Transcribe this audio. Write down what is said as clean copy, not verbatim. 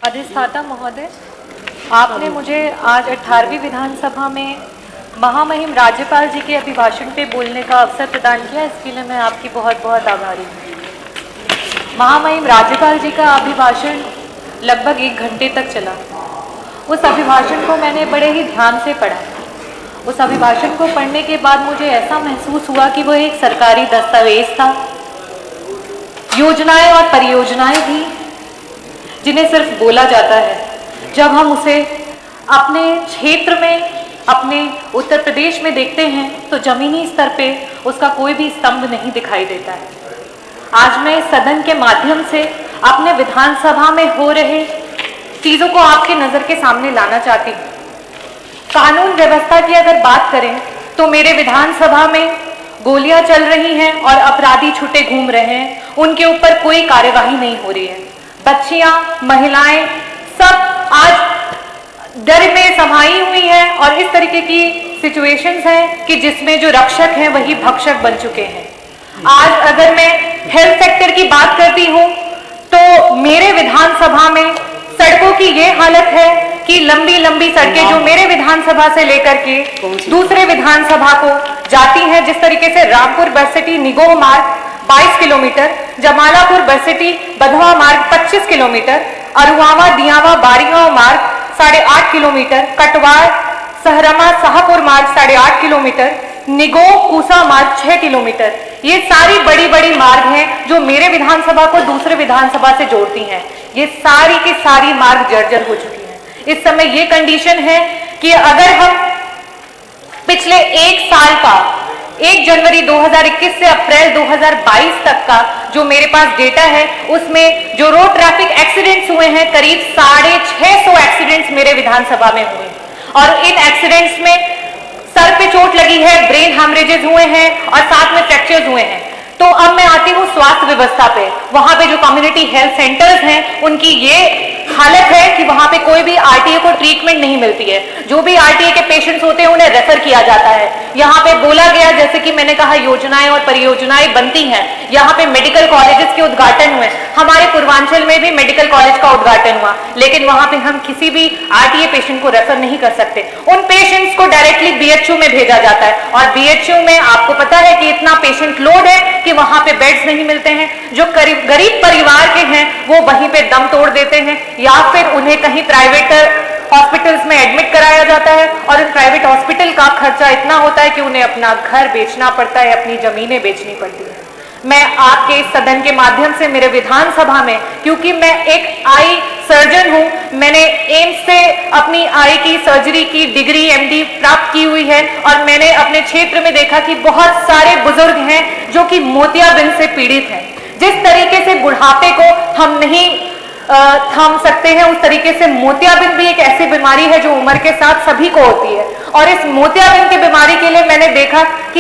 अधिष्ठाता महोदय, आपने मुझे आज 18वीं विधानसभा में महामहिम राज्यपाल जी के अभिभाषण पे बोलने का अवसर प्रदान किया। इसके लिए मैं आपकी बहुत बहुत आभारी हूँ। महामहिम राज्यपाल जी का अभिभाषण लगभग 1 घंटे तक चला। उस अभिभाषण को मैंने बड़े ही ध्यान से पढ़ा। उस अभिभाषण को पढ़ने के बाद मुझे ऐसा महसूस हुआ कि वो एक सरकारी दस्तावेज था। योजनाएं और परियोजनाएं थी जिन्हें सिर्फ बोला जाता है। जब हम उसे अपने क्षेत्र में, अपने उत्तर प्रदेश में देखते हैं तो जमीनी स्तर पे उसका कोई भी स्तंभ नहीं दिखाई देता है। आज मैं इस सदन के माध्यम से अपने विधानसभा में हो रहे चीज़ों को आपके नज़र के सामने लाना चाहती हूँ। कानून व्यवस्था की अगर बात करें तो मेरे विधानसभा में गोलियां चल रही हैं और अपराधी छुटे घूम रहे हैं। उनके ऊपर कोई कार्यवाही नहीं हो रही है। बच्चियां, महिलाएं सब आज डर में समाई हुई हैं और इस तरीके की सिचुएशंस हैं कि जिसमें जो रक्षक हैं वही भक्षक बन चुके हैं। आज अगर मैं हेल्थ सेक्टर की बात करती हूँ तो मेरे विधानसभा में सड़कों की ये हालत है कि लंबी लंबी सड़कें जो मेरे विधानसभा से लेकर के दूसरे विधानसभा को जाती हैं, जिस तरीके से रामपुर बरसिटी निगोह मार्ग 22 किलोमीटर, जमालापुर बरसिटी बधवा मार्ग 25 किलोमीटर, अरुआवा दियावा बारीगांव मार्ग 8.5 किलोमीटर, कटवार सहरमा शाहपुर मार्ग 8.5 किलोमीटर, निगोह कूसा मार्ग 6 किलोमीटर। ये सारी बड़ी बड़ी मार्ग हैं जो मेरे विधानसभा को दूसरे विधानसभा से जोड़ती हैं। ये सारी की सारी मार्ग जर्जर हो चुकी हैं। इस समय ये कंडीशन है कि अगर हम पिछले 1 साल का 1 जनवरी 2021 से अप्रैल 2022 तक का जो मेरे पास डेटा है, उसमें जो रोड ट्रैफिक एक्सीडेंट्स हुए हैं करीब 650 एक्सीडेंट्स मेरे विधानसभा में हुए और इन एक्सीडेंट्स में सर पे चोट लगी है, ब्रेन हैमरेजेस हुए हैं और साथ में फ्रैक्चर्स हुए हैं। तो अब मैं आती हूँ स्वास्थ्य व्यवस्था पे। वहां पे जो कम्युनिटी हेल्थ सेंटर्स हैं उनकी ये हालत है कि वहां पे कोई भी आरटीए को ट्रीटमेंट नहीं मिलती है। जो भी आरटीए के पेशेंट्स होते हैं उन्हें रेफर किया जाता है। यहाँ पे बोला गया, जैसे कि मैंने कहा, योजनाएं और परियोजनाएं बनती हैं। यहाँ पे मेडिकल कॉलेजेस के उद्घाटन हुए। हमारे पूर्वांचल में भी मेडिकल कॉलेज का उद्घाटन हुआ, लेकिन वहां पे हम किसी भी आरटीए पेशेंट को रेफर नहीं कर सकते। उन पेशेंट्स को डायरेक्टली बीएचयू में भेजा जाता है और बीएचयू में आपको पता है कि इतना पेशेंट लोड है कि वहां पे बेड्स नहीं मिलते हैं। जो गरीब परिवार के हैं वो वहीं पे दम तोड़ देते हैं या फिर उन्हें कहीं प्राइवेट हॉस्पिटल्स में एडमिट कराया जाता है और इस प्राइवेट हॉस्पिटल का खर्चा इतना होता है कि उन्हें अपना घर बेचना पड़ता है, अपनी जमीनें बेचनी पड़ती है। मैं आपके इस सदन के माध्यम से मेरे विधानसभा में, क्योंकि मैं एक आई सर्जन हूं, मैंने एम्स से अपनी आई की सर्जरी की डिग्री एमडी प्राप्त की हुई है और मैंने अपने क्षेत्र में देखा कि बहुत सारे बुजुर्ग हैं जो कि मोतियाबिंद से पीड़ित हैं। जिस तरीके से बुढ़ापे को हम नहीं थाम सकते हैं, उस तरीके से मोतियाबिंद भी एक ऐसी बीमारी है जो उम्र के साथ सभी को होती है और इस मोतियाबिंद की बीमारी के लिए मैंने देखा कि